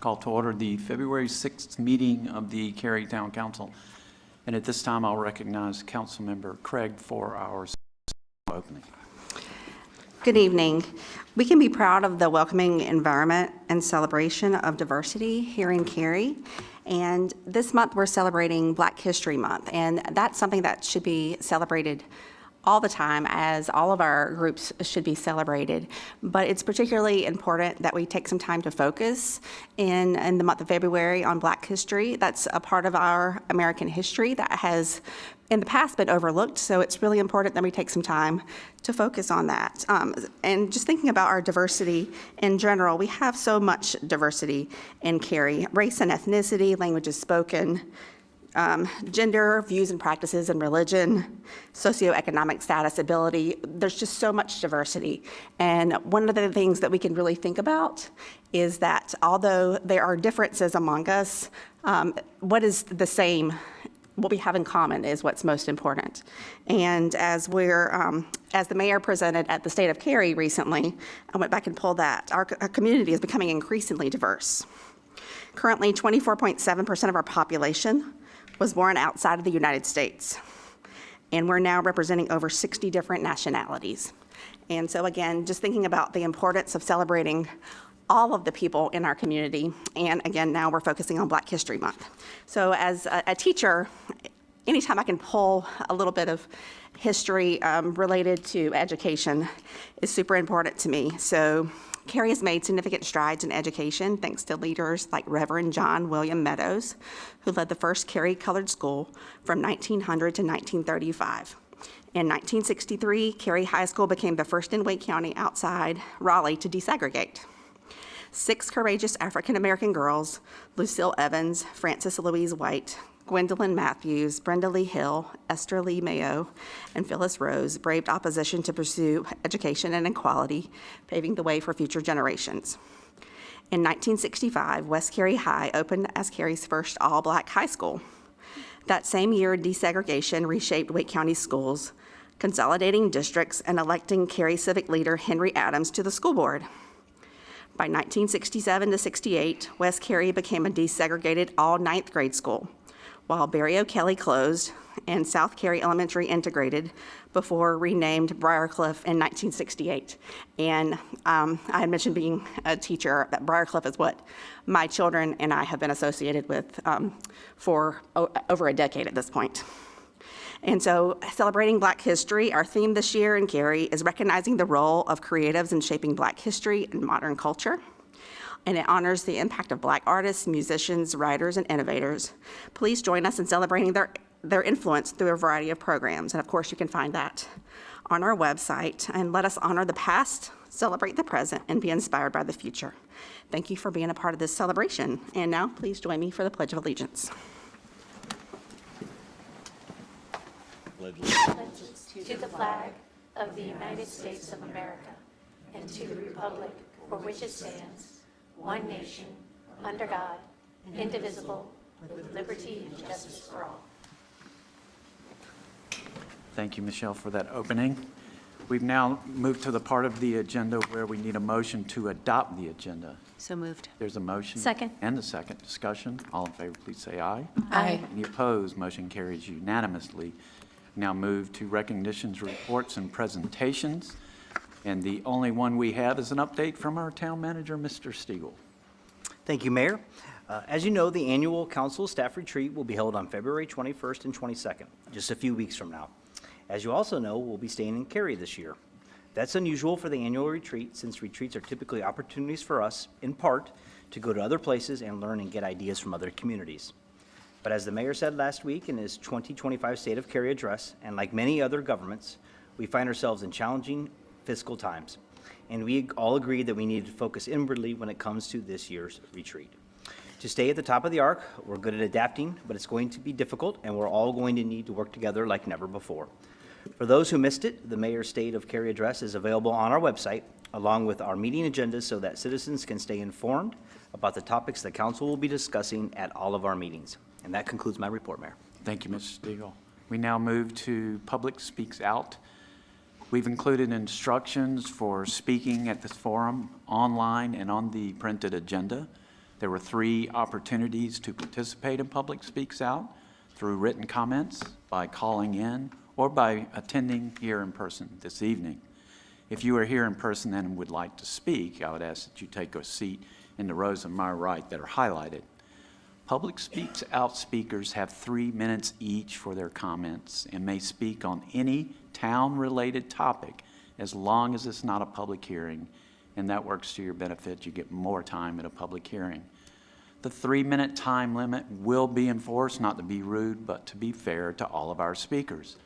Call to order the February 6th meeting of the Cary Town Council. And at this time, I'll recognize Councilmember Craig for our opening. Good evening. We can be proud of the welcoming environment and celebration of diversity here in Cary. And this month we're celebrating Black History Month, and that's something that should be celebrated all the time, as all of our groups should be celebrated. But it's particularly important that we take some time to focus in the month of February on Black history. That's a part of our American history that has in the past been overlooked, so it's really important that we take some time to focus on that. And just thinking about our diversity in general, we have so much diversity in Cary: race and ethnicity, languages spoken, gender, views and practices, and religion, socioeconomic status, ability. There's just so much diversity. And one of the things that we can really think about is that although there are differences among us, what is the same, what we have in common is what's most important. And as as the mayor presented at the State of Cary recently, I went back and pulled that, our community is becoming increasingly diverse. Currently, 24.7% of our population was born outside of the United States. And we're now representing over 60 different nationalities. And so again, just thinking about the importance of celebrating all of the people in our community. And again, now we're focusing on Black History Month. So as a teacher, anytime I can pull a little bit of history related to education is super important to me. So Cary has made significant strides in education thanks to leaders like Reverend John William Meadows, who led the first Cary Colored School from 1900 to 1935. In 1963, Cary High School became the first in Wake County outside Raleigh to desegregate. 6 courageous African-American girls, Lucille Evans, Frances Louise White, Gwendolyn Matthews, Brenda Lee Hill, Esther Lee Mayo, and Phyllis Rose braved opposition to pursue education and equality, paving the way for future generations. In 1965, West Cary High opened as Cary's first all-Black high school. That same year, desegregation reshaped Wake County schools, consolidating districts and electing Cary civic leader Henry Adams to the school board. By 1967 to 68, West Cary became a desegregated all 9th grade school, while Barry O'Kelly closed and South Cary Elementary integrated before renamed Briarcliff in 1968. And I had mentioned being a teacher, that Briarcliff is what my children and I have been associated with for over a decade at this point. And so, celebrating Black history, our theme this year in Cary is recognizing the role of creatives in shaping Black history and modern culture. And it honors the impact of Black artists, musicians, writers, and innovators. Please join us in celebrating their influence through a variety of programs. And of course, you can find that on our website. And let us honor the past, celebrate the present, and be inspired by the future. Thank you for being a part of this celebration. And now, please join me for the Pledge of Allegiance. Allegiance to the flag of the United States of America and to the republic for which it stands, one nation, under God, indivisible, with liberty and justice for all. Thank you, Michelle, for that opening. We've now moved to the part of the agenda where we need a motion to adopt the agenda. So moved. There's a motion. Second. And a second. Discussion. All in favor, please say aye. Aye. Any opposed? Motion carries unanimously. Now move to recognitions, reports, and presentations. And the only one we have is an update from our town manager, Mr. Stiegel. Thank you, Mayor. As you know, the annual council staff retreat will be held on February 21st and 22nd, just a few weeks from now. As you also know, we'll be staying in Cary this year. That's unusual for the annual retreat, since retreats are typically opportunities for us, in part, to go to other places and learn and get ideas from other communities. But as the mayor said last week in his 2025 State of Cary address, and like many other governments, we find ourselves in challenging fiscal times. And we all agreed that we needed to focus inwardly when it comes to this year's retreat. To stay at the top of the arc, we're good at adapting, but it's going to be difficult, and we're all going to need to work together like never before. For those who missed it, the Mayor's State of Cary address is available on our website, along with our meeting agendas, so that citizens can stay informed about the topics the council will be discussing at all of our meetings. And that concludes my report, Mayor. Thank you, Mr. Stiegel. We now move to Public Speaks Out. We've included instructions for speaking at this forum online and on the printed agenda. There were 3 opportunities to participate in Public Speaks Out: through written comments, by calling in, or by attending here in person this evening. If you are here in person and would like to speak, I would ask that you take a seat in the rows on my right that are highlighted. Public Speaks Out speakers have 3 minutes each for their comments and may speak on any town-related topic as long as it's not a public hearing, and that works to your benefit. You get more time at a public hearing. The 3-minute time limit will be enforced, not to be rude, but to be fair to all of our speakers.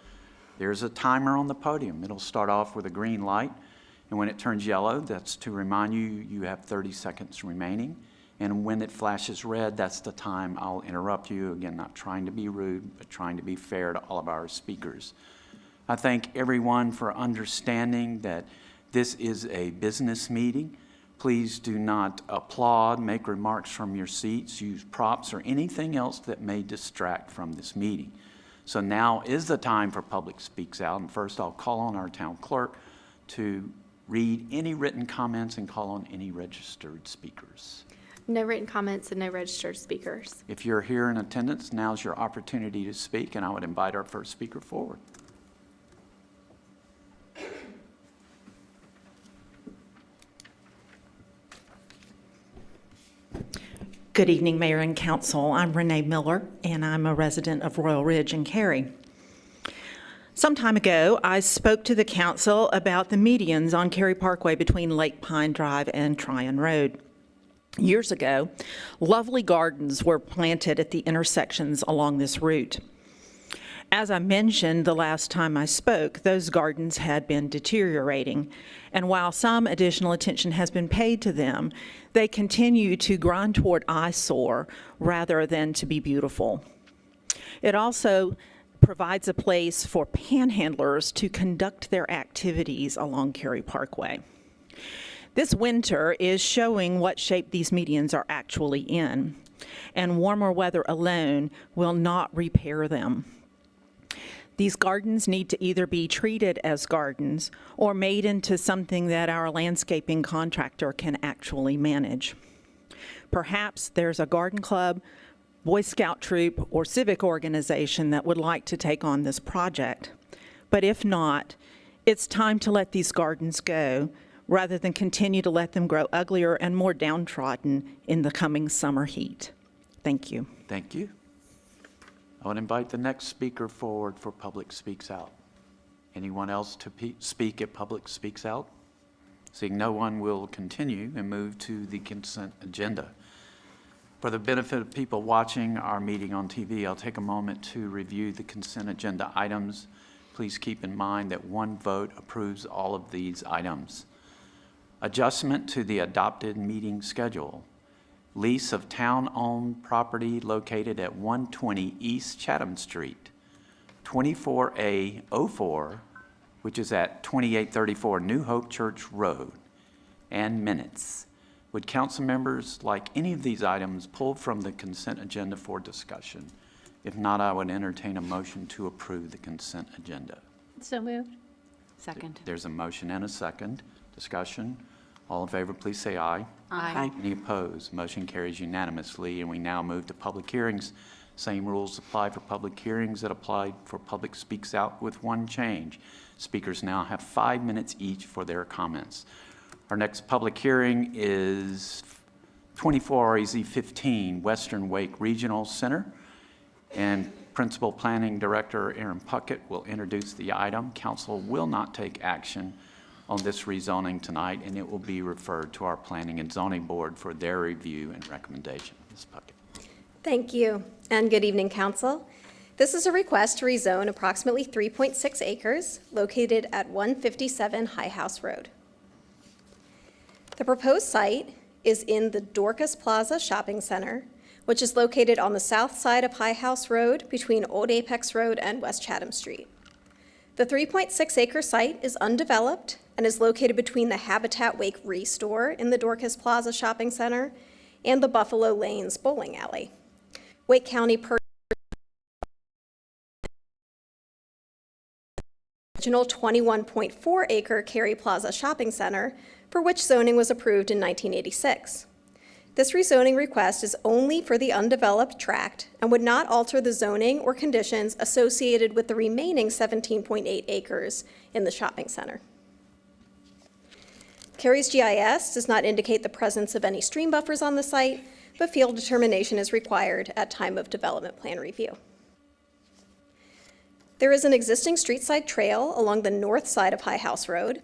There's a timer on the podium. It'll start off with a green light, and when it turns yellow, that's to remind you you have 30 seconds remaining. And when it flashes red, that's the time I'll interrupt you. Again, not trying to be rude, but trying to be fair to all of our speakers. I thank everyone for understanding that this is a business meeting. Please do not applaud, make remarks from your seats, use props, or anything else that may distract from this meeting. So now is the time for Public Speaks Out. And first, I'll call on our town clerk to read any written comments and call on any registered speakers. No written comments and no registered speakers. If you're here in attendance, now's your opportunity to speak, and I would invite our first speaker forward. Good evening, Mayor and Council. I'm Renee Miller, and I'm a resident of Royal Ridge in Cary. Some time ago, I spoke to the council about the medians on Cary Parkway between Lake Pine Drive and Tryon Road. Years ago, lovely gardens were planted at the intersections along this route. As I mentioned the last time I spoke, those gardens had been deteriorating, and while some additional attention has been paid to them, they continue to grind toward eyesore rather than to be beautiful. It also provides a place for panhandlers to conduct their activities along Cary Parkway. This winter is showing what shape these medians are actually in, and warmer weather alone will not repair them. These gardens need to either be treated as gardens or made into something that our landscaping contractor can actually manage. Perhaps there's a garden club, Boy Scout troop, or civic organization that would like to take on this project. But if not, it's time to let these gardens go rather than continue to let them grow uglier and more downtrodden in the coming summer heat. Thank you. Thank you. I would invite the next speaker forward for Public Speaks Out. Anyone else to speak at Public Speaks Out? Seeing no one, will continue and move to the consent agenda. For the benefit of people watching our meeting on TV, I'll take a moment to review the consent agenda items. Please keep in mind that one vote approves all of these items. Adjustment to the adopted meeting schedule. Lease of town-owned property located at 120 East Chatham Street, 24A04, which is at 2834 New Hope Church Road, and minutes. Would council members like any of these items pulled from the consent agenda for discussion? If not, I would entertain a motion to approve the consent agenda. So moved. Second. There's a motion and a second. Discussion. All in favor, please say aye. Aye. Any opposed? Motion carries unanimously, and we now move to public hearings. Same rules apply for public hearings that applied for Public Speaks Out, with one change. Speakers now have 5 minutes each for their comments. Our next public hearing is 24 REZ 15, Western Wake Regional Center, and Principal Planning Director Aaron Puckett will introduce the item. Council will not take action on this rezoning tonight, and it will be referred to our Planning and Zoning Board for their review and recommendation. Ms. Puckett. Thank you, and good evening, Council. This is a request to rezone approximately 3.6 acres located at 157 High House Road. The proposed site is in the Dorcas Plaza Shopping Center, which is located on the south side of High House Road between Old Apex Road and West Chatham Street. The 3.6-acre site is undeveloped and is located between the Habitat Wake Restore in the Dorcas Plaza Shopping Center and the Buffalo Lanes Bowling Alley. Wake County original 21.4-acre Cary Plaza Shopping Center, for which zoning was approved in 1986. This rezoning request is only for the undeveloped tract and would not alter the zoning or conditions associated with the remaining 17.8 acres in the shopping center. Cary's GIS does not indicate the presence of any stream buffers on the site, but field determination is required at time of development plan review. There is an existing street-side trail along the north side of High House Road.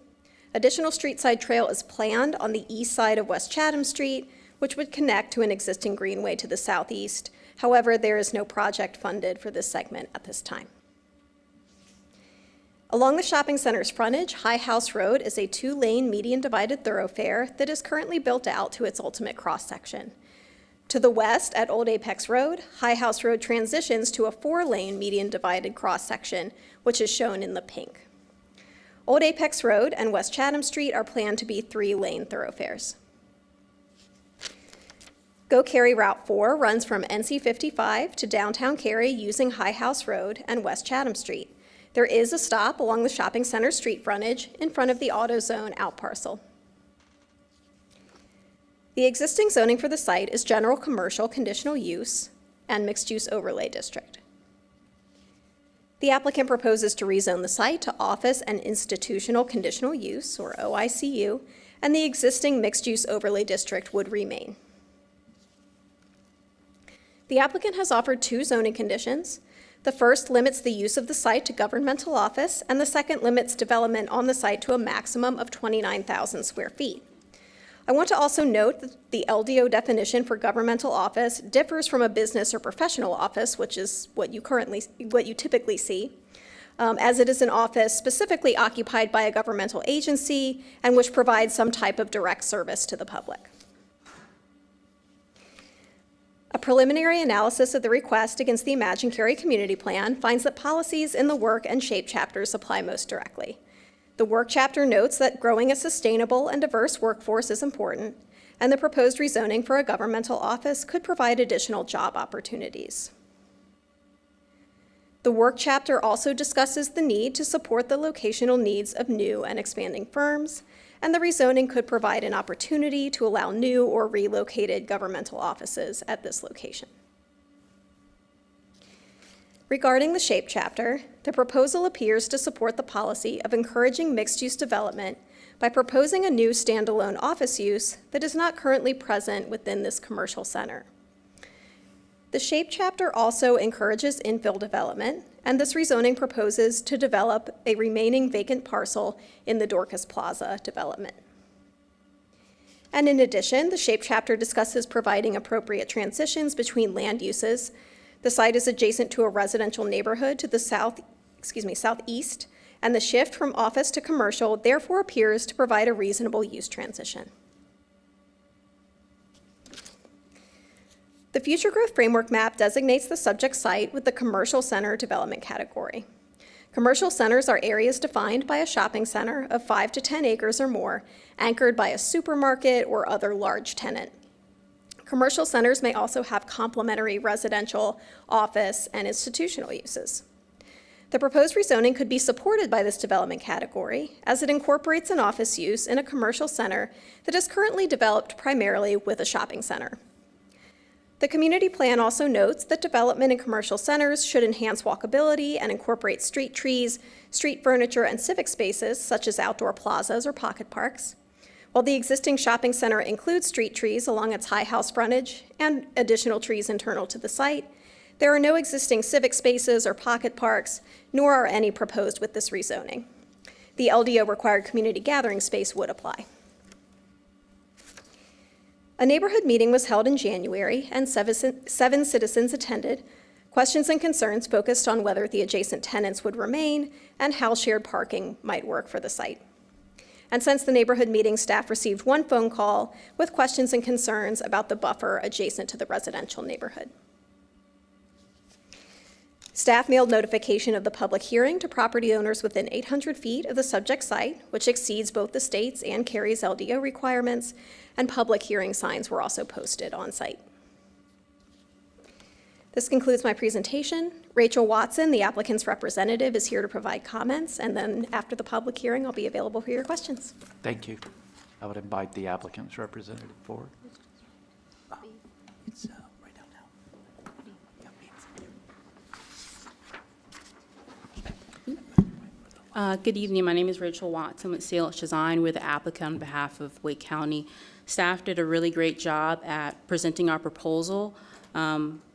Additional street-side trail is planned on the east side of West Chatham Street, which would connect to an existing greenway to the southeast. However, there is no project funded for this segment at this time. Along the shopping center's frontage, High House Road is a 2-lane median divided thoroughfare that is currently built out to its ultimate cross-section. To the west at Old Apex Road, High House Road transitions to a 4-lane median divided cross-section, which is shown in the pink. Old Apex Road and West Chatham Street are planned to be 3-lane thoroughfares. Go Cary Route 4 runs from NC 55 to downtown Cary using High House Road and West Chatham Street. There is a stop along the shopping center street frontage in front of the AutoZone outparcel. The existing zoning for the site is general commercial conditional use and mixed-use overlay district. The applicant proposes to rezone the site to office and institutional conditional use, or OICU, and the existing mixed-use overlay district would remain. The applicant has offered 2 zoning conditions. The first limits the use of the site to governmental office, and the second limits development on the site to a maximum of 29,000 square feet. I want to also note that the LDO definition for governmental office differs from a business or professional office, which is what you typically see, as it is an office specifically occupied by a governmental agency and which provides some type of direct service to the public. A preliminary analysis of the request against the Imagine Cary Community Plan finds that policies in the work and shape chapters apply most directly. The work chapter notes that growing a sustainable and diverse workforce is important, and the proposed rezoning for a governmental office could provide additional job opportunities. The work chapter also discusses the need to support the locational needs of new and expanding firms, and the rezoning could provide an opportunity to allow new or relocated governmental offices at this location. Regarding the shape chapter, the proposal appears to support the policy of encouraging mixed-use development by proposing a new standalone office use that is not currently present within this commercial center. The shape chapter also encourages infill development, and this rezoning proposes to develop a remaining vacant parcel in the Dorcas Plaza development. And in addition, the shape chapter discusses providing appropriate transitions between land uses. The site is adjacent to a residential neighborhood to the southeast, and the shift from office to commercial therefore appears to provide a reasonable use transition. The Future Growth Framework Map designates the subject site with the commercial center development category. Commercial centers are areas defined by a shopping center of 5 to 10 acres or more, anchored by a supermarket or other large tenant. Commercial centers may also have complementary residential, office, and institutional uses. The proposed rezoning could be supported by this development category, as it incorporates an office use in a commercial center that is currently developed primarily with a shopping center. The community plan also notes that development in commercial centers should enhance walkability and incorporate street trees, street furniture, and civic spaces, such as outdoor plazas or pocket parks. While the existing shopping center includes street trees along its high house frontage and additional trees internal to the site, there are no existing civic spaces or pocket parks, nor are any proposed with this rezoning. The LDO required community gathering space would apply. A neighborhood meeting was held in January, and seven citizens attended. Questions and concerns focused on whether the adjacent tenants would remain and how shared parking might work for the site. And since the neighborhood meeting, staff received 1 phone call with questions and concerns about the buffer adjacent to the residential neighborhood. Staff mailed notification of the public hearing to property owners within 800 feet of the subject site, which exceeds both the state's and Cary's LDO requirements, and public hearing signs were also posted on site. This concludes my presentation. Rachel Watson, the applicant's representative, is here to provide comments, and then after the public hearing, I'll be available for your questions. Thank you. I would invite the applicant's representative forward. Good evening. My name is Rachel Watson with CLH Design. We're the applicant on behalf of Wake County. Staff did a really great job at presenting our proposal.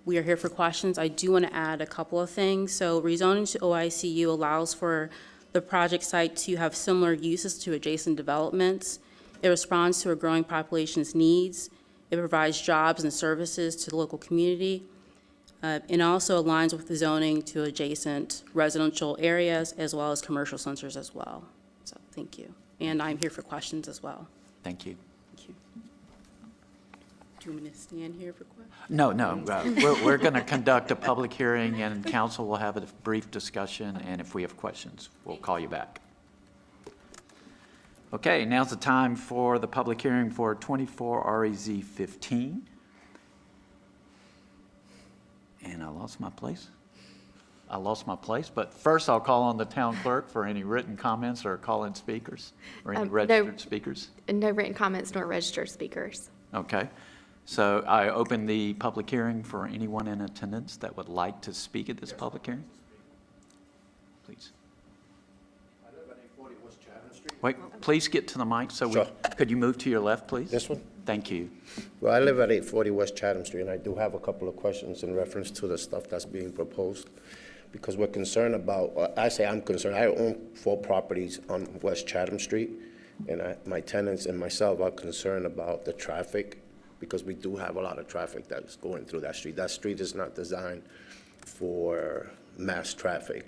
We are here for questions. I do want to add a couple of things. So rezoning to OICU allows for the project site to have similar uses to adjacent developments. It responds to a growing population's needs. It provides jobs and services to the local community. It also aligns with the zoning to adjacent residential areas as well as commercial centers as well. So thank you. And I'm here for questions as well. Thank you. Thank you. Do you want me to stand here for questions? No, we're going to conduct a public hearing, and council will have a brief discussion, and if we have questions, we'll call you back. Okay, now's the time for the public hearing for 24 REZ 15. And I lost my place. But first I'll call on the town clerk for any written comments or call-in speakers or any registered speakers. No written comments nor registered speakers. Okay, so I open the public hearing for anyone in attendance that would like to speak at this public hearing. Please. I live at 840 West Chatham Street. Wait, please get to the mic, so Sure. Could you move to your left, please? This one? Thank you. Well, I live at 840 West Chatham Street, and I do have a couple of questions in reference to the stuff that's being proposed, because we're concerned about, I'm concerned, I own 4 properties on West Chatham Street, and my tenants and myself are concerned about the traffic, because we do have a lot of traffic that's going through that street. That street is not designed for mass traffic.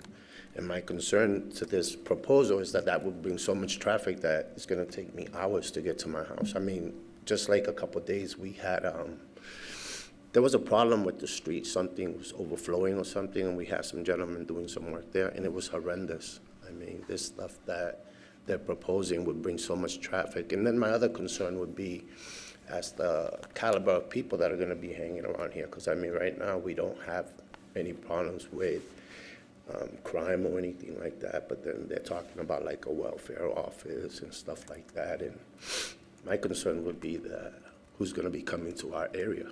And my concern to this proposal is that that would bring so much traffic that it's gonna take me hours to get to my house. I mean, just like a couple of days, we had, there was a problem with the street. Something was overflowing or something, and we had some gentlemen doing some work there, and it was horrendous. I mean, this stuff that they're proposing would bring so much traffic. And then my other concern would be as the caliber of people that are gonna be hanging around here, because I mean, right now, we don't have any problems with crime or anything like that, but then they're talking about like a welfare office and stuff like that, and my concern would be that who's going to be coming to our area.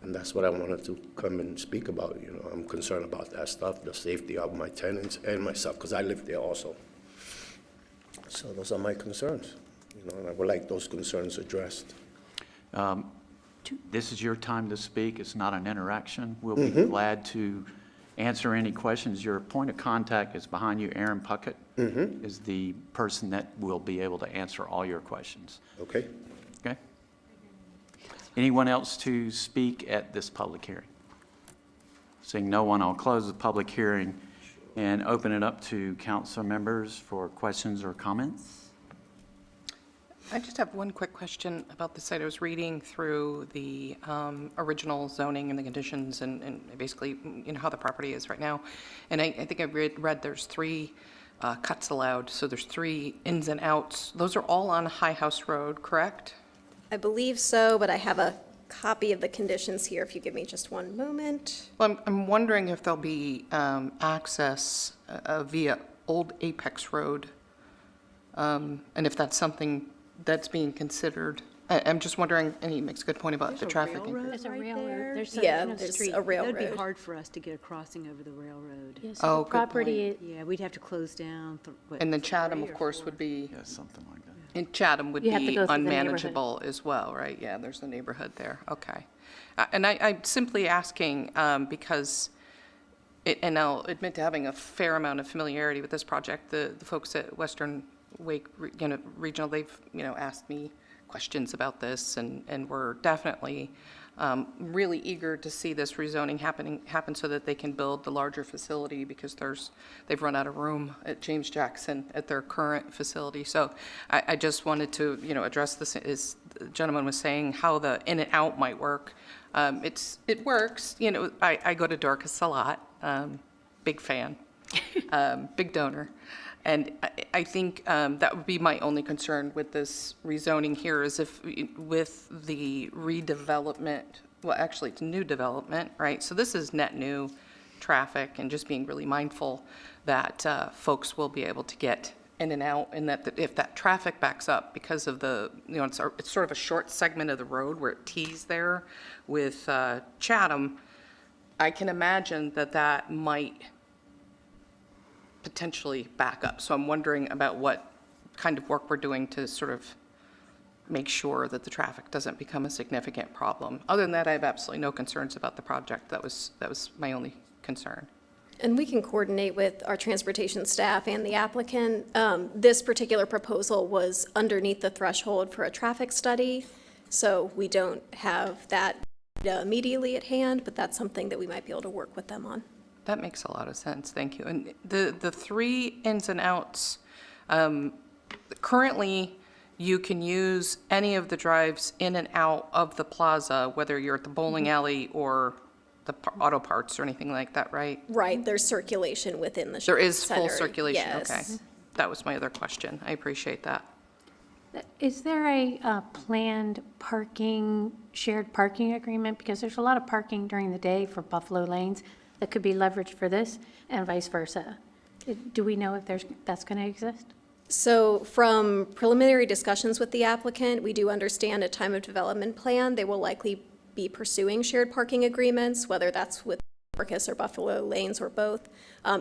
And that's what I wanted to come and speak about. You know, I'm concerned about that stuff, the safety of my tenants and myself, because I live there also. So those are my concerns, you know, and I would like those concerns addressed. This is your time to speak. It's not an interaction. We'll be glad to answer any questions. Your point of contact is behind you. Aaron Puckett is the person that will be able to answer all your questions. Okay? Okay? Anyone else to speak at this public hearing? Seeing no one, I'll close the public hearing and open it up to council members for questions or comments. I just have one quick question about the site. I was reading through the original zoning and the conditions and basically, you know, how the property is right now. And I think I read there's 3 cuts allowed, so there's 3 ins and outs. Those are all on High House Road, correct? I believe so, but I have a copy of the conditions here, if you give me just one moment. Well, I'm wondering if there'll be access via Old Apex Road, and if that's something that's being considered. I'm just wondering, and he makes a good point about the traffic. There's a railroad. There's Yeah, no there's street. a railroad. That'd be hard for us to get a crossing over the railroad. Yeah, so Oh, the good property, Yeah, we'd have to close down. And then Chatham, of course, would be, Yeah, something like that. and Chatham would You have to be go through the neighborhood. unmanageable as well, right? Yeah, there's the neighborhood there, okay. And I'm simply asking because, and I'll admit to having a fair amount of familiarity with this project, the folks at Western Wake, you know, Regional, they've, you know, asked me questions about this, and we're definitely really eager to see this rezoning happen so that they can build the larger facility, because they've run out of room at James Jackson at their current facility. So I just wanted to, you know, address this, as the gentleman was saying, how the in and out might work. It works, you know, I go to Dorcas a lot, big fan, big donor. And I think that would be my only concern with this rezoning here, is if with the redevelopment, well, actually it's new development, right? So this is net new traffic, and just being really mindful that folks will be able to get in and out, and that if that traffic backs up because of the, you know, it's sort of a short segment of the road where it tees there with Chatham, I can imagine that might potentially back up. So I'm wondering about what kind of work we're doing to sort of make sure that the traffic doesn't become a significant problem. Other than that, I have absolutely no concerns about the project. That was my only concern. And we can coordinate with our transportation staff and the applicant. This particular proposal was underneath the threshold for a traffic study, so we don't have that immediately at hand, but that's something that we might be able to work with them on. That makes a lot of sense, thank you. And the three ins and outs, currently, you can use any of the drives in and out of the plaza, whether you're at the bowling alley or the auto parts or anything like that, right? Right, there's circulation within the There shopping is full center, circulation, yes. okay. That was my other question. I appreciate that. Is there a planned parking, shared parking agreement? Because there's a lot of parking during the day for Buffalo Lanes that could be leveraged for this and vice versa. Do we know if that's going to exist? So from preliminary discussions with the applicant, we do understand at time of development plan, they will likely be pursuing shared parking agreements, whether that's with Dorcas or Buffalo Lanes or both.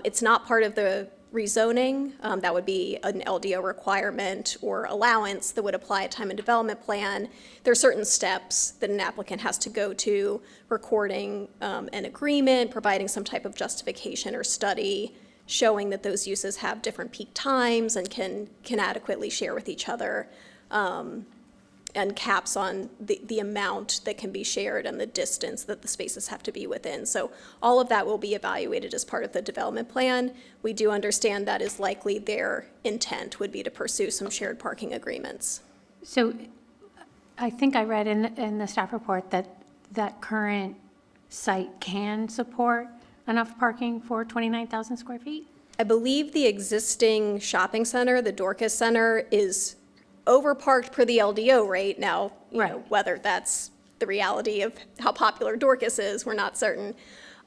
It's not part of the rezoning. That would be an LDO requirement or allowance that would apply at time of development plan. There are certain steps that an applicant has to go to, recording an agreement, providing some type of justification or study, showing that those uses have different peak times and can adequately share with each other, and caps on the amount that can be shared and the distance that the spaces have to be within. So all of that will be evaluated as part of the development plan. We do understand that is likely their intent would be to pursue some shared parking agreements. So I think I read in the staff report that current site can support enough parking for 29,000 square feet? I believe the existing shopping center, the Dorcas Center, is overparked per the LDO rate. Now, you know, Right. whether that's the reality of how popular Dorcas is, we're not certain.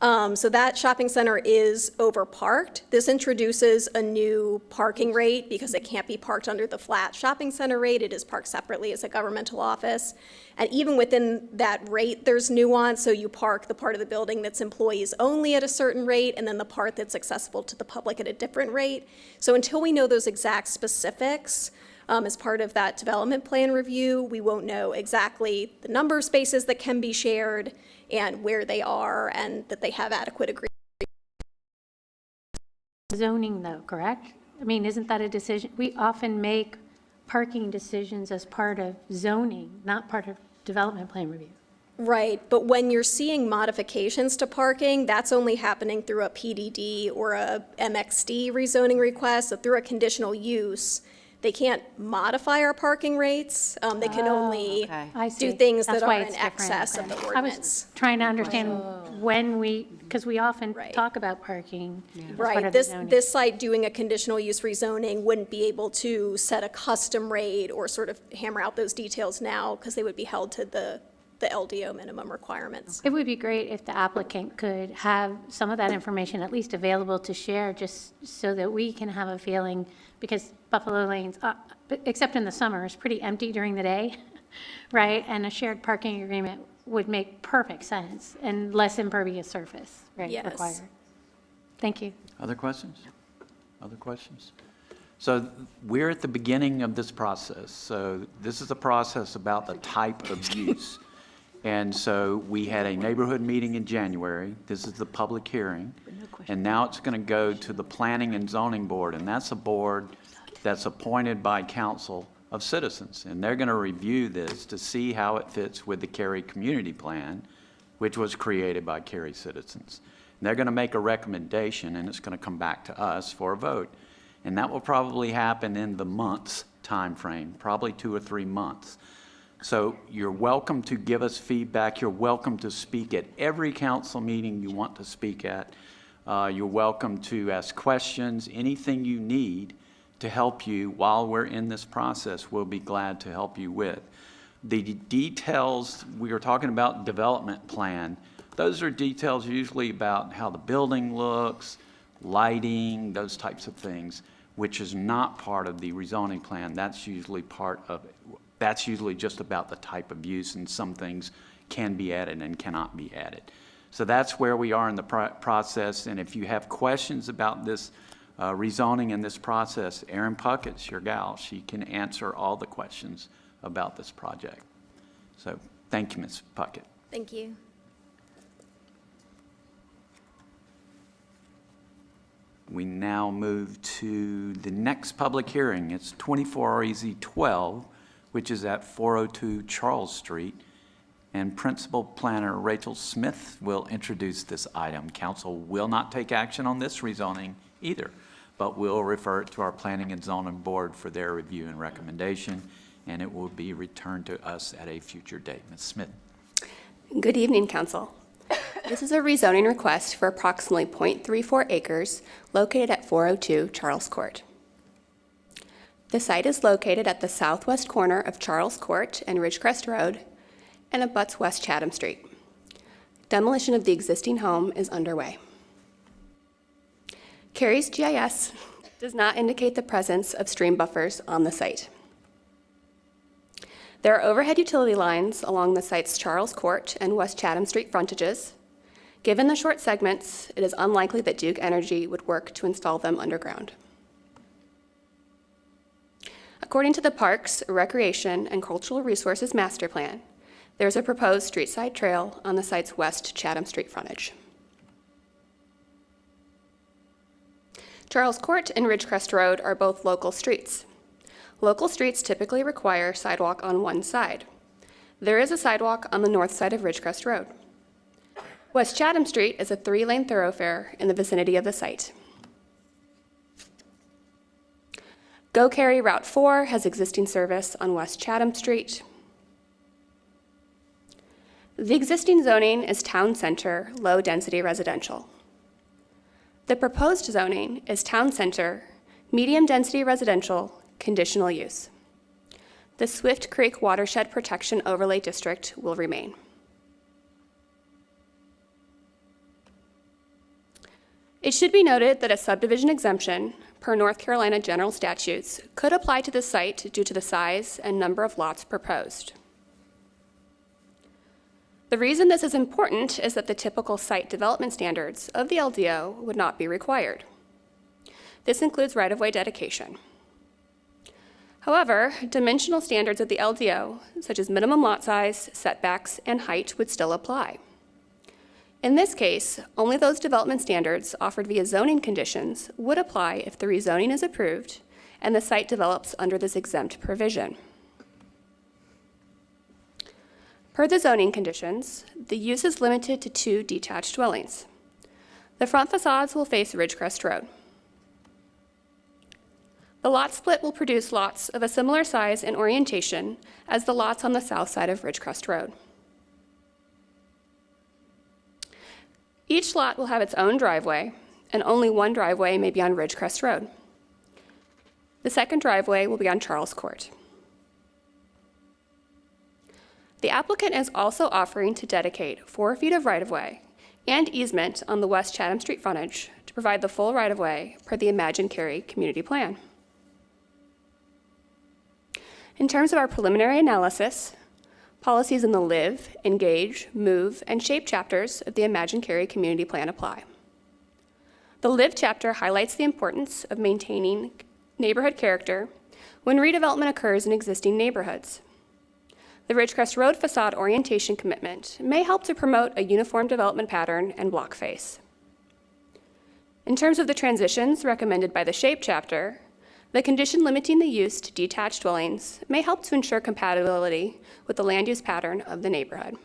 So that shopping center is overparked. This introduces a new parking rate because it can't be parked under the flat shopping center rate. It is parked separately as a governmental office. And even within that rate, there's nuance. So you park the part of the building that's employees only at a certain rate, and then the part that's accessible to the public at a different rate. So until we know those exact specifics, as part of that development plan review, we won't know exactly the number of spaces that can be shared and where they are and that they have adequate agreement. Zoning though, correct? I mean, isn't that a decision? We often make parking decisions as part of zoning, not part of development plan review. Right, but when you're seeing modifications to parking, that's only happening through a PDD or a MXD rezoning request. So through a conditional use, they can't modify our parking rates. They can only okay. I see. do things That's that why are it's in different. excess of the I ordinance. was trying to understand when because we often Right. talk about parking as part Right, of the this zoning. site doing a conditional use rezoning wouldn't be able to set a custom rate or sort of hammer out those details now because they would be held to the LDO minimum requirements. It would be great if the applicant could have some of that information at least available to share, just so that we can have a feeling, because Buffalo Lanes, except in the summer, is pretty empty during the day, right? And a shared parking agreement would make perfect sense and less impervious surface, right, Yes. required. Thank you. Other questions? Other questions? So we're at the beginning of this process. So this is a process about the type of use. And so we had a neighborhood meeting in January. This is the public hearing. And now it's going to go to the Planning and Zoning Board. And that's a board that's appointed by council of citizens. And they're going to review this to see how it fits with the Cary Community Plan, which was created by Cary citizens. And they're going to make a recommendation, and it's going to come back to us for a vote. And that will probably happen in the months timeframe, probably 2 or 3 months. So you're welcome to give us feedback. You're welcome to speak at every council meeting you want to speak at. You're welcome to ask questions, anything you need to help you while we're in this process, we'll be glad to help you with. The details, we were talking about development plan. Those are details usually about how the building looks, lighting, those types of things, which is not part of the rezoning plan. That's usually that's usually just about the type of use, and some things can be added and cannot be added. So that's where we are in the process, and if you have questions about this rezoning in this process. Erin Puckett's your gal. She can answer all the questions about this project. So thank you, Ms. Puckett. Thank you. We now move to the next public hearing. It's 24 REZ 12, which is at 402 Charles Street. And Principal Planner Rachel Smith will introduce this item. Council will not take action on this rezoning either, but will refer it to our Planning and Zoning Board for their review and recommendation, and it will be returned to us at a future date. Ms. Smith. Good evening, Council. This is a rezoning request for approximately .34 acres located at 402 Charles Court. The site is located at the southwest corner of Charles Court and Ridgecrest Road and abuts West Chatham Street. Demolition of the existing home is underway. Cary's GIS does not indicate the presence of stream buffers on the site. There are overhead utility lines along the site's Charles Court and West Chatham Street frontages. Given the short segments, it is unlikely that Duke Energy would work to install them underground. According to the Parks, Recreation, and Cultural Resources Master Plan, there is a proposed street side trail on the site's West Chatham Street frontage. Charles Court and Ridgecrest Road are both local streets. Local streets typically require sidewalk on one side. There is a sidewalk on the north side of Ridgecrest Road. West Chatham Street is a 3-lane thoroughfare in the vicinity of the site. Go Cary Route 4 has existing service on West Chatham Street. The existing zoning is town center, low-density residential. The proposed zoning is town center, medium-density residential, conditional use. The Swift Creek Watershed Protection Overlay District will remain. It should be noted that a subdivision exemption, per North Carolina general statutes, could apply to the site due to the size and number of lots proposed. The reason this is important is that the typical site development standards of the LDO would not be required. This includes right-of-way dedication. However, dimensional standards of the LDO, such as minimum lot size, setbacks, and height, would still apply. In this case, only those development standards offered via zoning conditions would apply if the rezoning is approved and the site develops under this exempt provision. Per the zoning conditions, the use is limited to 2 detached dwellings. The front facades will face Ridgecrest Road. The lot split will produce lots of a similar size and orientation as the lots on the south side of Ridgecrest Road. Each lot will have its own driveway, and only one driveway may be on Ridgecrest Road. The second driveway will be on Charles Court. The applicant is also offering to dedicate 4 feet of right-of-way and easement on the West Chatham Street frontage to provide the full right-of-way per the Imagine Cary community plan. In terms of our preliminary analysis, policies in the Live, Engage, Move, and Shape chapters of the Imagine Cary community plan apply. The Live chapter highlights the importance of maintaining neighborhood character when redevelopment occurs in existing neighborhoods. The Ridgecrest Road facade orientation commitment may help to promote a uniform development pattern and block face. In terms of the transitions recommended by the Shape chapter, the condition limiting the use to detached dwellings may help to ensure compatibility with the land use pattern of the neighborhood.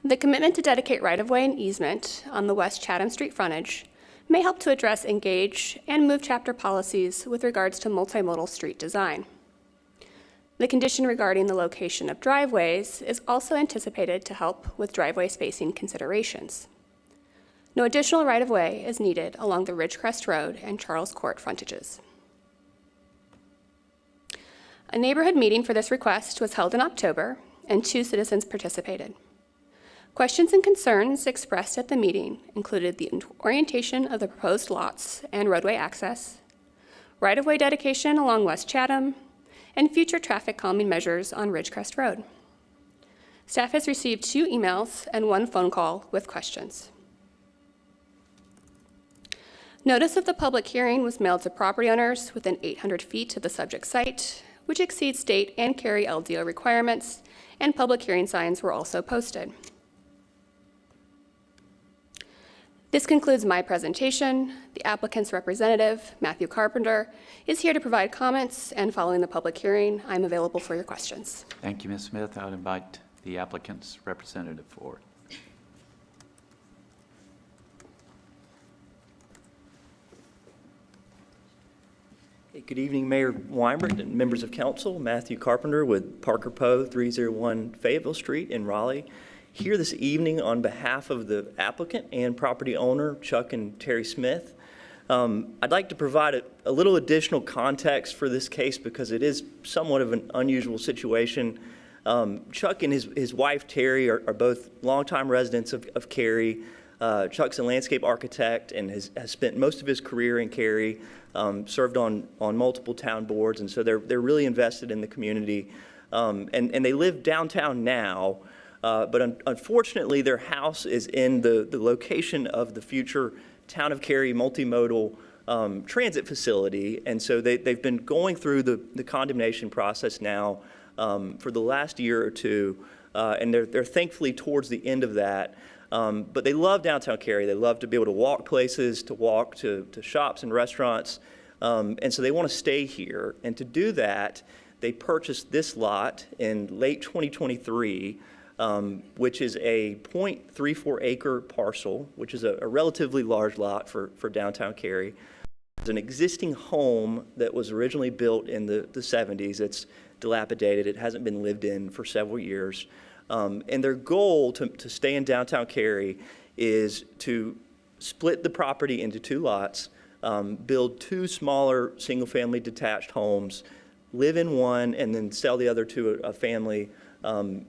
The commitment to dedicate right-of-way and easement on the West Chatham Street frontage may help to address Engage and Move chapter policies with regards to multimodal street design. The condition regarding the location of driveways is also anticipated to help with driveway spacing considerations. No additional right-of-way is needed along the Ridgecrest Road and Charles Court frontages. A neighborhood meeting for this request was held in October, and 2 citizens participated. Questions and concerns expressed at the meeting included the orientation of the proposed lots and roadway access, right-of-way dedication along West Chatham, and future traffic calming measures on Ridgecrest Road. Staff has received 2 emails and 1 phone call with questions. Notice of the public hearing was mailed to property owners within 800 feet of the subject site, which exceeds state and Cary LDO requirements, and public hearing signs were also posted. This concludes my presentation. The applicant's representative, Matthew Carpenter, is here to provide comments, and following the public hearing, I'm available for your questions. Thank you, Ms. Smith. I would invite the applicant's representative forward. Good evening, Mayor Weinberg and members of council. Matthew Carpenter with Parker Poe, 301 Fayetteville Street in Raleigh. Here this evening on behalf of the applicant and property owner, Chuck and Terry Smith. I'd like to provide a little additional context for this case because it is somewhat of an unusual situation. Chuck and his wife, Terry, are both longtime residents of Cary. Chuck's a landscape architect and has spent most of his career in Cary, served on multiple town boards, and so they're really invested in the community. And they live downtown now, but unfortunately their house is in the location of the future Town of Cary multimodal transit facility, and so they've been going through the condemnation process now for the last year or two, and they're thankfully towards the end of that. But they love downtown Cary. They love to be able to walk places, to walk to shops and restaurants, and so they want to stay here. And to do that, they purchased this lot in late 2023, which is a 0.34 acre parcel, which is a relatively large lot for downtown Cary. It's an existing home that was originally built in the 70s. It's dilapidated. It hasn't been lived in for several years. And their goal to stay in downtown Cary is to split the property into two lots, build two smaller single-family detached homes, live in one, and then sell the other to a family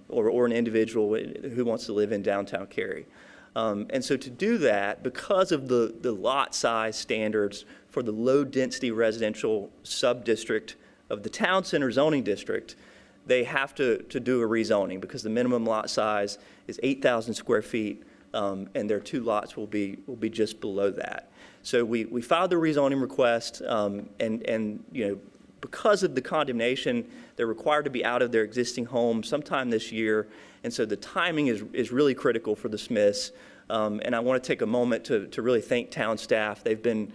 or an individual who wants to live in downtown Cary. And so to do that, because of the lot size standards for the low-density residential sub-district of the town center zoning district, they have to do a rezoning because the minimum lot size is 8,000 square feet, and their two lots will be just below that. So we filed the rezoning request, and you know, because of the condemnation, they're required to be out of their existing home sometime this year, and so the timing is really critical for the Smiths. And I want to take a moment to really thank town staff. They've been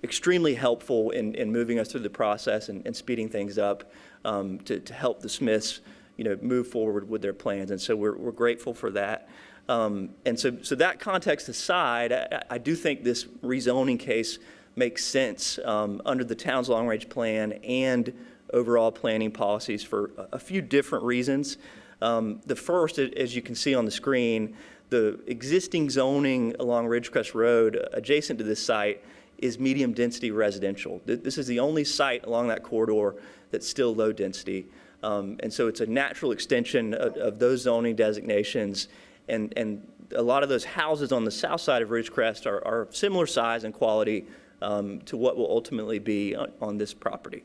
extremely helpful in moving us through the process and speeding things up to help the Smiths, you know, move forward with their plans. And so we're grateful for that. And so that context aside, I do think this rezoning case makes sense under the town's long-range plan and overall planning policies for a few different reasons. The first, as you can see on the screen, the existing zoning along Ridgecrest Road adjacent to this site is medium density residential. This is the only site along that corridor that's still low density. And so it's a natural extension of those zoning designations. And a lot of those houses on the south side of Ridgecrest are similar size and quality to what will ultimately be on this property.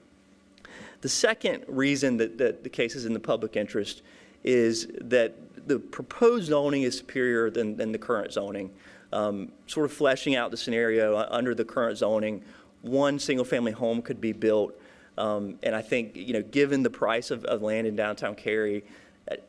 The second reason that the case is in the public interest is that the proposed zoning is superior than the current zoning. Sort of fleshing out the scenario under the current zoning, one single-family home could be built, and I think, you know, given the price of land in downtown Cary,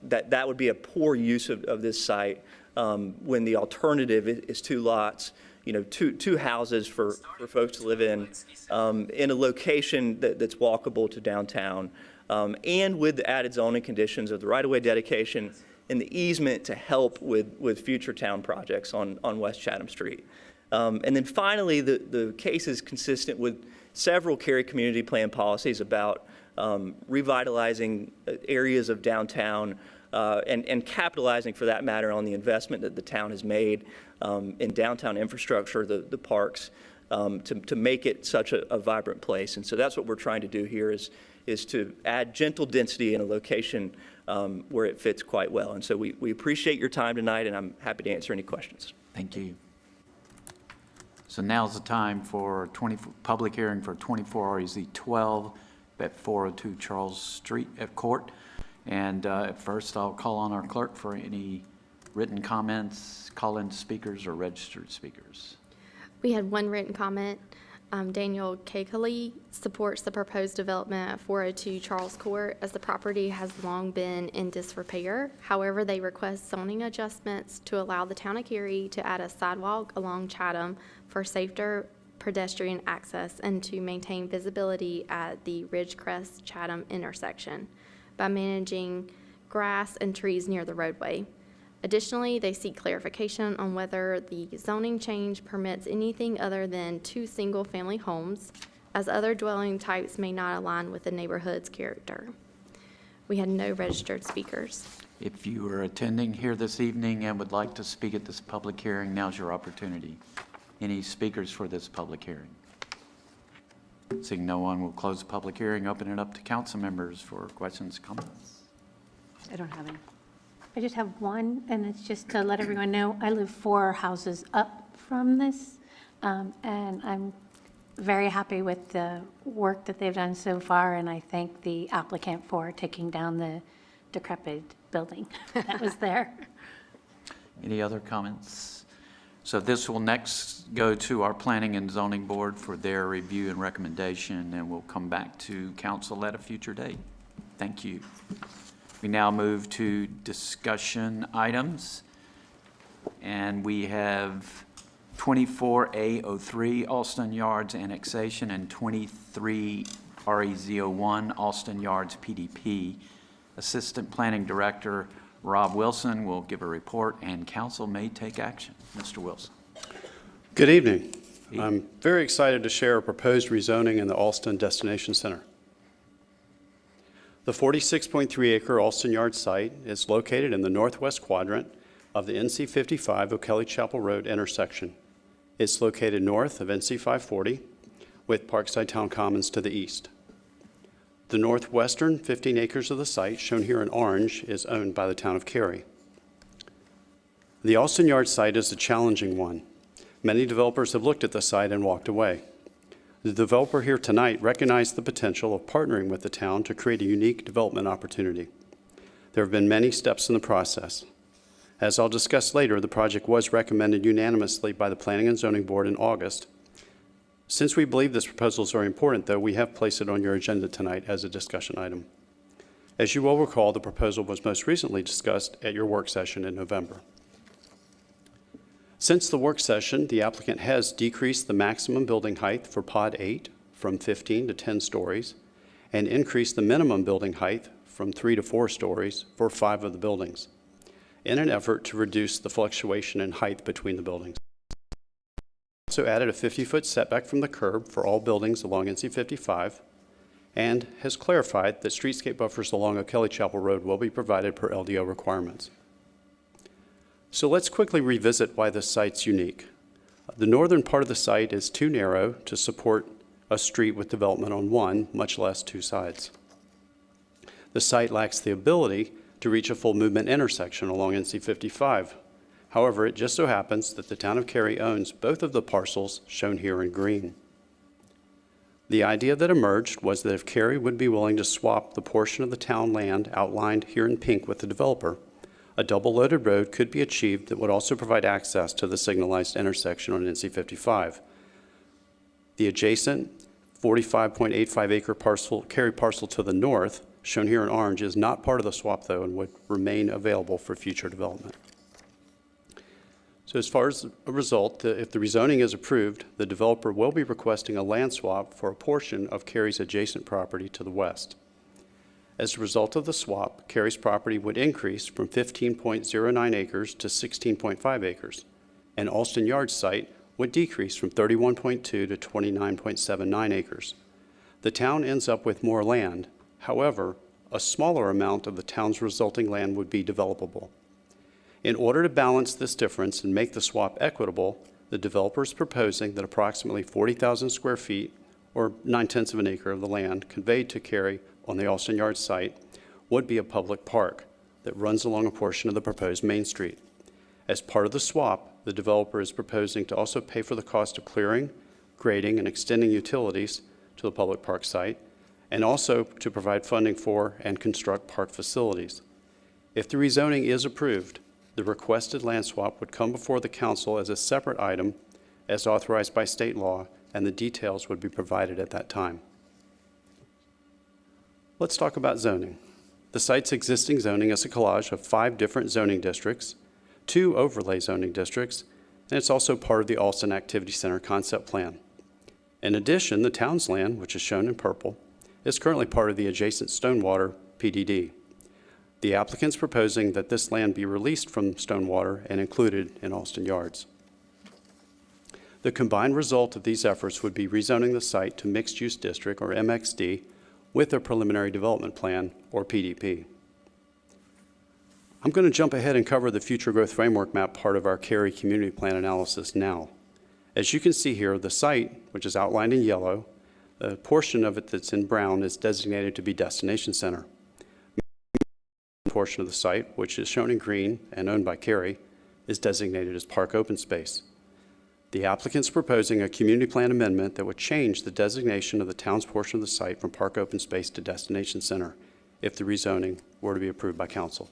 that would be a poor use of this site when the alternative is two lots, you know, two houses for folks to live in a location that's walkable to downtown, and with the added zoning conditions of the right-of-way dedication and the easement to help with future town projects on West Chatham Street. And then finally, the case is consistent with several Cary community plan policies about revitalizing areas of downtown and capitalizing, for that matter, on the investment that the town has made in downtown infrastructure, the parks, to make it such a vibrant place. And so that's what we're trying to do here is to add gentle density in a location where it fits quite well. And so we appreciate your time tonight, and I'm happy to answer any questions. Thank you. So now's the time for public hearing for 24 REZ 12 at 402 Charles Street at Court. And at first, I'll call on our clerk for any written comments, call-in speakers, or registered speakers. We had one written comment. Daniel Kakely supports the proposed development at 402 Charles Court as the property has long been in disrepair. However, they request zoning adjustments to allow the town of Cary to add a sidewalk along Chatham for safer pedestrian access and to maintain visibility at the Ridgecrest Chatham intersection by managing grass and trees near the roadway. Additionally, they seek clarification on whether the zoning change permits anything other than 2 single-family homes, as other dwelling types may not align with the neighborhood's character. We had no registered speakers. If you are attending here this evening and would like to speak at this public hearing, now's your opportunity. Any speakers for this public hearing? Seeing no one, we'll close the public hearing, open it up to council members for questions, comments. I don't have any. I just have one, and it's just to let everyone know, I live 4 houses up from this, and I'm very happy with the work that they've done so far, and I thank the applicant for taking down the decrepit building that was there. Any other comments? So this will next go to our Planning and Zoning Board for their review and recommendation, and we'll come back to council at a future date. Thank you. We now move to discussion items, and we have 24A03 Alston Yards annexation and 23 REZ01 Alston Yards PDP. Assistant Planning Director Rob Wilson will give a report, and council may take action. Mr. Wilson. Good evening. I'm very excited to share a proposed rezoning in the Alston Destination Center. The 46.3-acre Alston Yard site is located in the northwest quadrant of the NC 55 O'Kelly Chapel Road intersection. It's located north of NC 540 with Parkside Town Commons to the east. The northwestern 15 acres of the site, shown here in orange, is owned by the town of Cary. The Alston Yard site is a challenging one. Many developers have looked at the site and walked away. The developer here tonight recognized the potential of partnering with the town to create a unique development opportunity. There have been many steps in the process. As I'll discuss later, the project was recommended unanimously by the Planning and Zoning Board in August. Since we believe this proposal is very important, though, we have placed it on your agenda tonight as a discussion item. As you will recall, the proposal was most recently discussed at your work session in November. Since the work session, the applicant has decreased the maximum building height for Pod 8 from 15 to 10 stories and increased the minimum building height from 3 to 4 stories for 5 of the buildings in an effort to reduce the fluctuation in height between the buildings. Also added a 50-foot setback from the curb for all buildings along NC 55 and has clarified that streetscape buffers along O'Kelly Chapel Road will be provided per LDO requirements. So let's quickly revisit why this site's unique. The northern part of the site is too narrow to support a street with development on one, much less 2 sides. The site lacks the ability to reach a full movement intersection along NC 55. However, it just so happens that the town of Cary owns both of the parcels shown here in green. The idea that emerged was that if Cary would be willing to swap the portion of the town land outlined here in pink with the developer, a double-loaded road could be achieved that would also provide access to the signalized intersection on NC 55. The adjacent 45.85-acre parcel, Cary parcel to the north, shown here in orange, is not part of the swap, though, and would remain available for future development. So as far as a result, if the rezoning is approved, the developer will be requesting a land swap for a portion of Cary's adjacent property to the west. As a result of the swap, Cary's property would increase from 15.09 acres to 16.5 acres, and Alston Yard site would decrease from 31.2 to 29.79 acres. The town ends up with more land. However, a smaller amount of the town's resulting land would be developable. In order to balance this difference and make the swap equitable, the developer is proposing that approximately 40,000 square feet, or 9/10 of an acre of the land conveyed to Cary on the Alston Yard site, would be a public park that runs along a portion of the proposed Main Street. As part of the swap, the developer is proposing to also pay for the cost of clearing, grading, and extending utilities to the public park site, and also to provide funding for and construct park facilities. If the rezoning is approved, the requested land swap would come before the council as a separate item as authorized by state law, and the details would be provided at that time. Let's talk about zoning. The site's existing zoning is a collage of 5 different zoning districts, 2 overlay zoning districts, and it's also part of the Alston Activity Center concept plan. In addition, the town's land, which is shown in purple, is currently part of the adjacent Stonewater PDD. The applicant's proposing that this land be released from Stonewater and included in Alston Yards. The combined result of these efforts would be rezoning the site to mixed-use district, or MXD, with a preliminary development plan, or PDP. I'm going to jump ahead and cover the future growth framework map part of our Cary community plan analysis now. As you can see here, the site, which is outlined in yellow, the portion of it that's in brown is designated to be destination center. The portion of the site, which is shown in green and owned by Cary, is designated as park open space. The applicant's proposing a community plan amendment that would change the designation of the town's portion of the site from park open space to destination center if the rezoning were to be approved by council.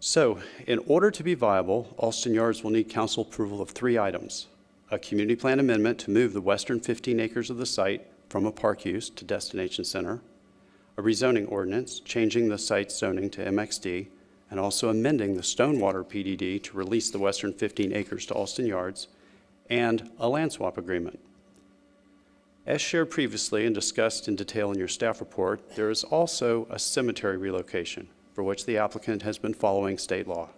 So, in order to be viable, Alston Yards will need council approval of 3 items: a community plan amendment to move the western 15 acres of the site from a park use to destination center, a rezoning ordinance changing the site's zoning to MXD, and also amending the Stonewater PDD to release the western 15 acres to Alston Yards, and a land swap agreement. As shared previously and discussed in detail in your staff report, there is also a cemetery relocation for which the applicant has been following state law.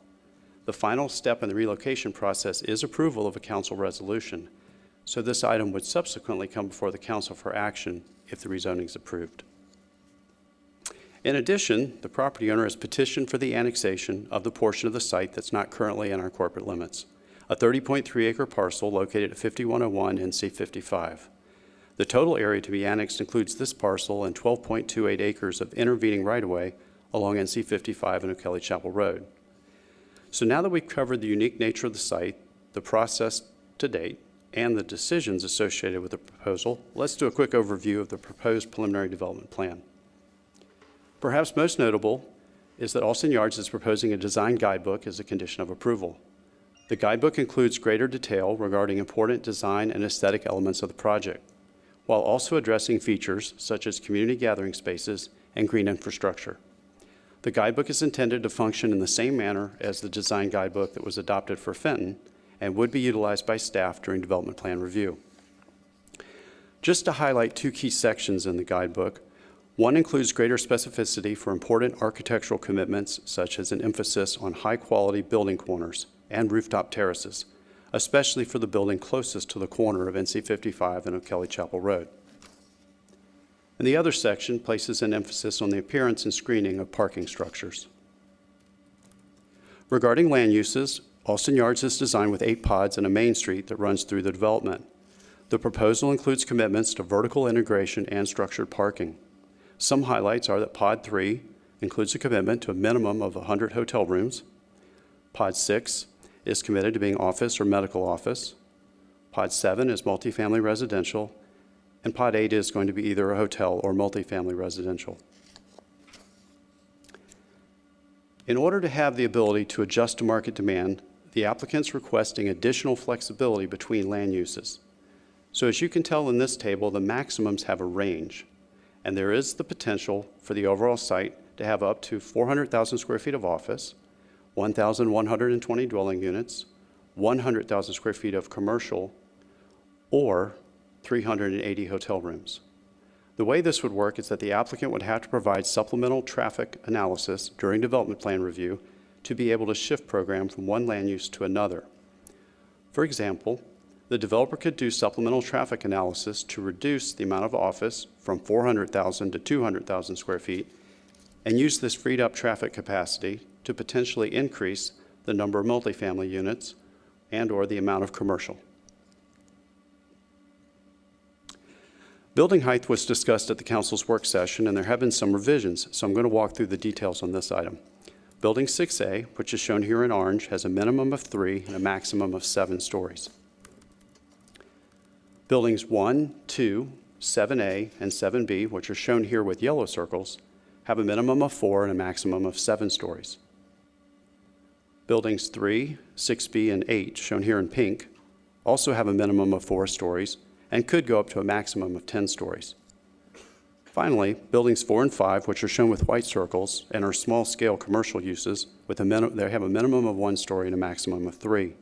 The final step in the relocation process is approval of a council resolution, so this item would subsequently come before the council for action if the rezoning is approved. In addition, the property owner has petitioned for the annexation of the portion of the site that's not currently in our corporate limits, a 30.3 acre parcel located at 5101 NC 55. The total area to be annexed includes this parcel and 12.28 acres of intervening right-of-way along NC 55 and O'Kelly Chapel Road. So now that we've covered the unique nature of the site, the process to date, and the decisions associated with the proposal, let's do a quick overview of the proposed preliminary development plan. Perhaps most notable is that Alston Yards is proposing a design guidebook as a condition of approval. The guidebook includes greater detail regarding important design and aesthetic elements of the project, while also addressing features such as community gathering spaces and green infrastructure. The guidebook is intended to function in the same manner as the design guidebook that was adopted for Fenton and would be utilized by staff during development plan review. Just to highlight 2 key sections in the guidebook, one includes greater specificity for important architectural commitments, such as an emphasis on high-quality building corners and rooftop terraces, especially for the building closest to the corner of NC 55 and O'Kelly Chapel Road. And the other section places an emphasis on the appearance and screening of parking structures. Regarding land uses, Alston Yards is designed with 8 pods and a main street that runs through the development. The proposal includes commitments to vertical integration and structured parking. Some highlights are that Pod 3 includes a commitment to a minimum of 100 hotel rooms. Pod 6 is committed to being office or medical office. Pod 7 is multifamily residential. And Pod 8 is going to be either a hotel or multifamily residential. In order to have the ability to adjust to market demand, the applicant's requesting additional flexibility between land uses. So as you can tell in this table, the maximums have a range, and there is the potential for the overall site to have up to 400,000 square feet of office, 1,120 dwelling units, 100,000 square feet of commercial, or 380 hotel rooms. The way this would work is that the applicant would have to provide supplemental traffic analysis during development plan review to be able to shift program from one land use to another. For example, the developer could do supplemental traffic analysis to reduce the amount of office from 400,000 to 200,000 square feet and use this freed up traffic capacity to potentially increase the number of multifamily units and/or the amount of commercial. Building height was discussed at the council's work session, and there have been some revisions, so I'm going to walk through the details on this item. Building 6A, which is shown here in orange, has a minimum of 3 and a maximum of 7 stories. Buildings 1, 2, 7A, and 7B, which are shown here with yellow circles, have a minimum of 4 and a maximum of 7 stories. Buildings 3, 6B, and 8, shown here in pink, also have a minimum of 4 stories and could go up to a maximum of 10 stories. Finally, buildings 4 and 5, which are shown with white circles and are small-scale commercial uses, they have a minimum of 1 story and a maximum of 3.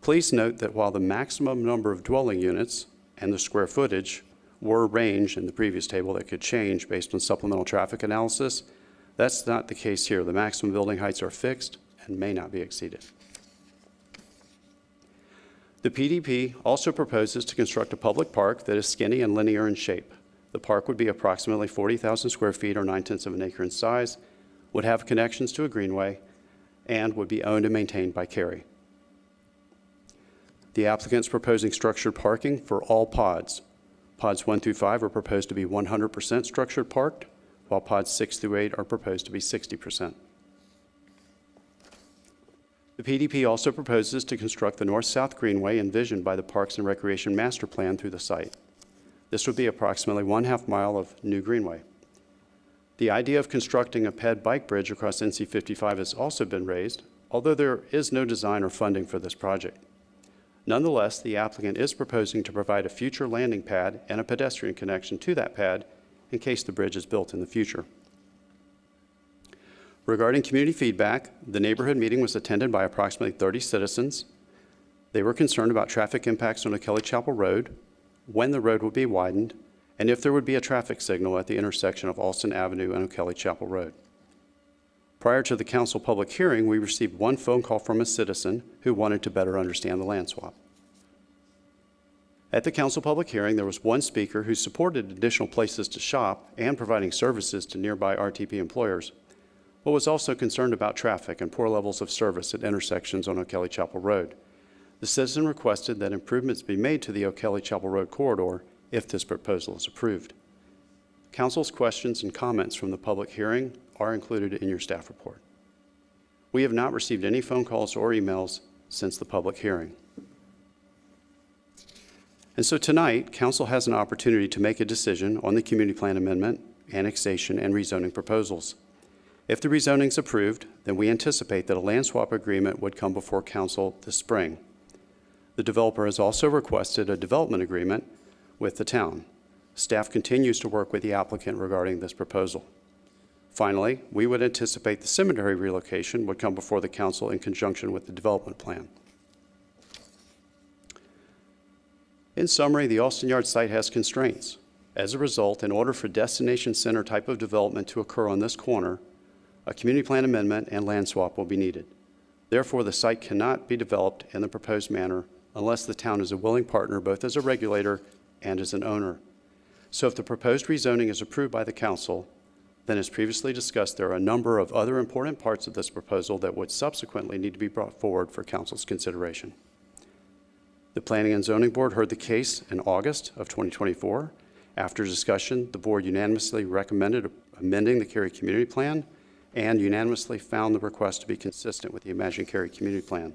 Please note that while the maximum number of dwelling units and the square footage were ranged in the previous table that could change based on supplemental traffic analysis, that's not the case here. The maximum building heights are fixed and may not be exceeded. The PDP also proposes to construct a public park that is skinny and linear in shape. The park would be approximately 40,000 square feet or 9/10 of an acre in size, would have connections to a greenway, and would be owned and maintained by Cary. The applicant's proposing structured parking for all pods. Pods 1 through 5 are proposed to be 100% structured parked, while pods 6 through 8 are proposed to be 60%. The PDP also proposes to construct the north-south greenway envisioned by the Parks and Recreation Master Plan through the site. This would be approximately 1/2 mile of new greenway. The idea of constructing a ped bike bridge across NC 55 has also been raised, although there is no design or funding for this project. Nonetheless, the applicant is proposing to provide a future landing pad and a pedestrian connection to that pad in case the bridge is built in the future. Regarding community feedback, the neighborhood meeting was attended by approximately 30 citizens. They were concerned about traffic impacts on O'Kelly Chapel Road, when the road would be widened, and if there would be a traffic signal at the intersection of Alston Avenue and O'Kelly Chapel Road. Prior to the council public hearing, we received one phone call from a citizen who wanted to better understand the land swap. At the council public hearing, there was one speaker who supported additional places to shop and providing services to nearby RTP employers, but was also concerned about traffic and poor levels of service at intersections on O'Kelly Chapel Road. The citizen requested that improvements be made to the O'Kelly Chapel Road corridor if this proposal is approved. Council's questions and comments from the public hearing are included in your staff report. We have not received any phone calls or emails since the public hearing. And so tonight, council has an opportunity to make a decision on the community plan amendment, annexation, and rezoning proposals. If the rezoning is approved, then we anticipate that a land swap agreement would come before council this spring. The developer has also requested a development agreement with the town. Staff continues to work with the applicant regarding this proposal. Finally, we would anticipate the cemetery relocation would come before the council in conjunction with the development plan. In summary, the Alston Yard site has constraints. As a result, in order for destination center type of development to occur on this corner, a community plan amendment and land swap will be needed. Therefore, the site cannot be developed in the proposed manner unless the town is a willing partner both as a regulator and as an owner. So if the proposed rezoning is approved by the council, then as previously discussed, there are a number of other important parts of this proposal that would subsequently need to be brought forward for council's consideration. The Planning and Zoning Board heard the case in August of 2024. After discussion, the board unanimously recommended amending the Cary Community Plan and unanimously found the request to be consistent with the Imagine Cary Community Plan.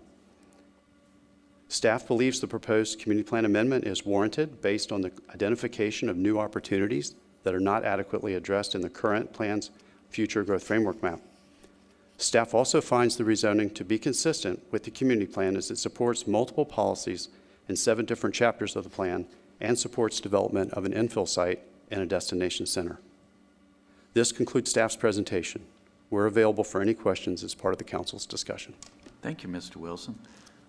Staff believes the proposed community plan amendment is warranted based on the identification of new opportunities that are not adequately addressed in the current plan's future growth framework map. Staff also finds the rezoning to be consistent with the community plan as it supports multiple policies in 7 different chapters of the plan and supports development of an infill site and a destination center. This concludes staff's presentation. We're available for any questions as part of the council's discussion. Thank you, Mr. Wilson.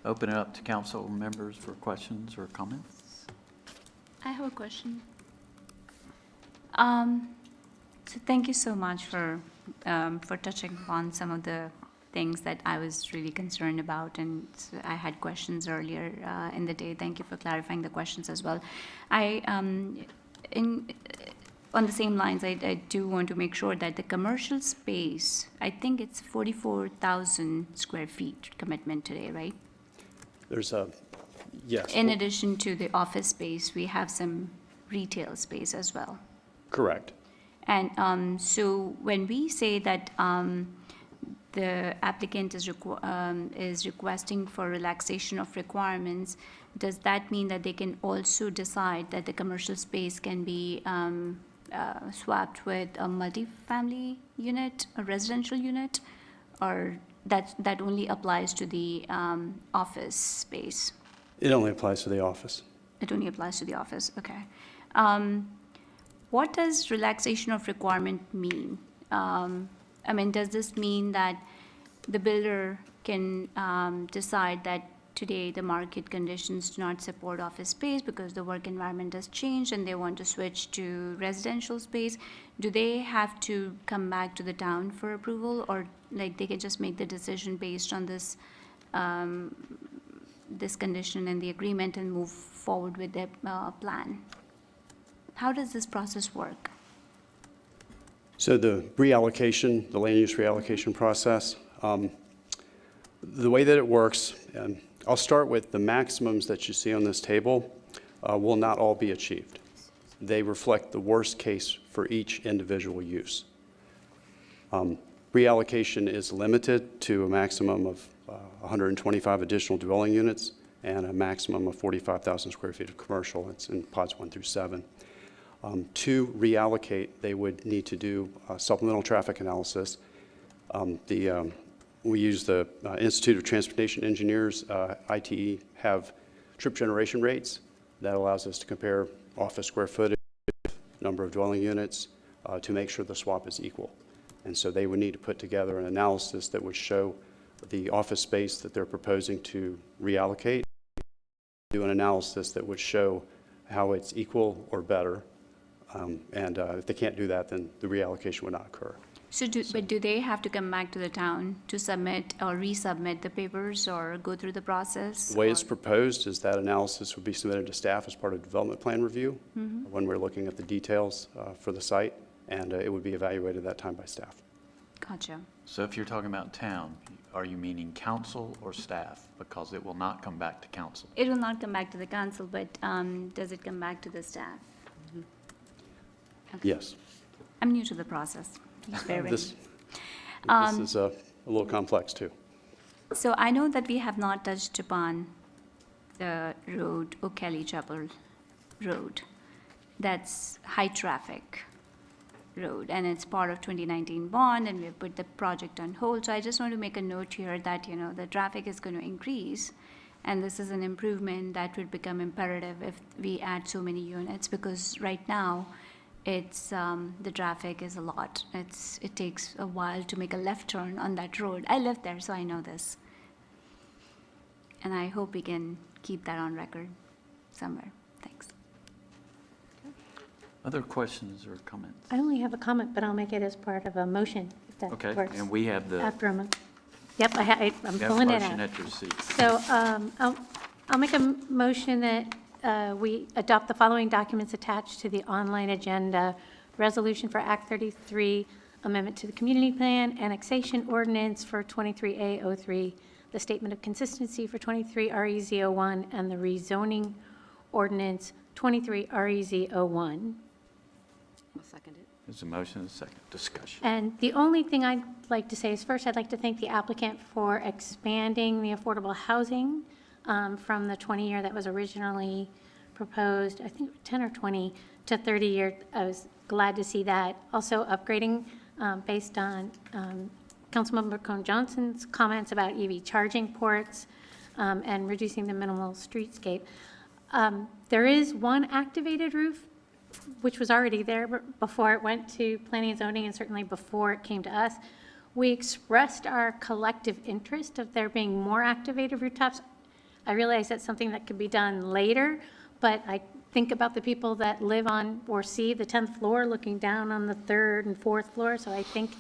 Open it up to council members for questions or comments. I have a question. So thank you so much for touching upon some of the things that I was really concerned about, and I had questions earlier in the day. Thank you for clarifying the questions as well. On the same lines, I do want to make sure that the commercial space, I think it's 44,000 square feet commitment today, right? There's a, yes. In addition to the office space, we have some retail space as well. Correct. And so when we say that the applicant is requesting for relaxation of requirements, does that mean that they can also decide that the commercial space can be swapped with a multifamily unit, a residential unit? or that only applies to the office space? It only applies to the office. It only applies to the office, okay. What does relaxation of requirement mean? I mean, does this mean that the builder can decide that today the market conditions do not support office space because the work environment has changed and they want to switch to residential space? Do they have to come back to the town for approval, or like they can just make the decision based on this this condition and the agreement and move forward with their plan? How does this process work? So the reallocation, the land use reallocation process, the way that it works, I'll start with the maximums that you see on this table will not all be achieved. They reflect the worst case for each individual use. Reallocation is limited to a maximum of 125 additional dwelling units and a maximum of 45,000 square feet of commercial. It's in pods 1 through 7. To reallocate, they would need to do supplemental traffic analysis. We use the Institute of Transportation Engineers, ITE, have trip generation rates. That allows us to compare office square footage, number of dwelling units, to make sure the swap is equal. And so they would need to put together an analysis that would show the office space that they're proposing to reallocate, do an analysis that would show how it's equal or better. And if they can't do that, then the reallocation would not occur. But do they have to come back to the town to submit or resubmit the papers or go through the process? The way it's proposed is that analysis would be submitted to staff as part of development plan review when we're looking at the details for the site, and it would be evaluated at that time by staff. Gotcha. So if you're talking about town, are you meaning council or staff? Because it will not come back to council. It will not come back to the council, but does it come back to the staff? Okay. Yes. I'm new to the process. Please bear with This me. is a little complex, too. So I know that we have not touched upon the road, O'Kelly Chapel Road. That's high traffic road, and it's part of 2019 bond, and we've put the project on hold. So I just want to make a note here that, you know, the traffic is going to increase, and this is an improvement that would become imperative if we add so many units, because right now, it's the traffic is a lot. It takes a while to make a left turn on that road. I live there, so I know this. And I hope we can keep that on record somewhere. Thanks. Other questions or comments? I only have a comment, but I'll make it as part of a motion, if that Okay, works. and we have the After I'm we have pulling it motion out. at your seat. So I'll make a motion that we adopt the following documents attached to the online agenda: resolution for Act 33, amendment to the community plan, annexation ordinance for 23A03, the statement of consistency for 23 REZ01, and the rezoning ordinance 23 REZ01. I'll second it. There's a motion and a second. Discussion. And the only thing I'd like to say is, first, I'd like to thank the applicant for expanding the affordable housing from the 20-year that was originally proposed, I think 10 or 20, to 30-year. I was glad to see that. Also upgrading based on Councilmember Cone-Johnson's comments about EV charging ports and reducing the minimal streetscape. There is one activated roof, which was already there before it went to planning and zoning, and certainly before it came to us. We expressed our collective interest of there being more activated rooftops. I realize that's something that could be done later, but I think about the people that live on or see the 10th floor looking down on the 3rd and 4th floor, so I think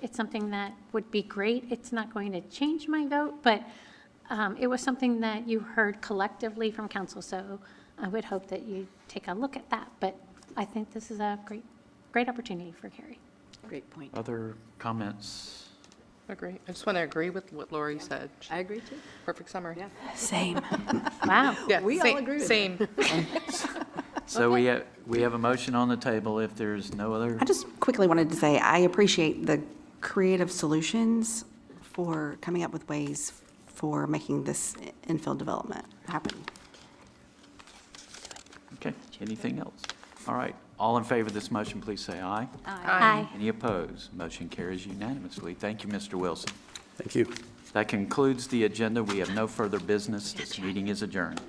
it's something that would be great. It's not going to change my vote, but it was something that you heard collectively from council, so I would hope that you take a look at that. But I think this is a great opportunity for Cary. Great point. Other comments? Agree. I just want to agree with what Lori said. I agree too. Perfect summary. Yeah. Same. Wow. Yeah, We all agree with Same. So we have a motion on the table. If there's no other, I just quickly wanted to say, I appreciate the creative solutions for coming up with ways for making this infill development happen. okay, anything else? All right, all in favor of this motion, please say aye. Aye. Any opposed? Motion carries unanimously. Thank you, Mr. Wilson. Thank you. That concludes the agenda. We have no further business. This meeting is adjourned.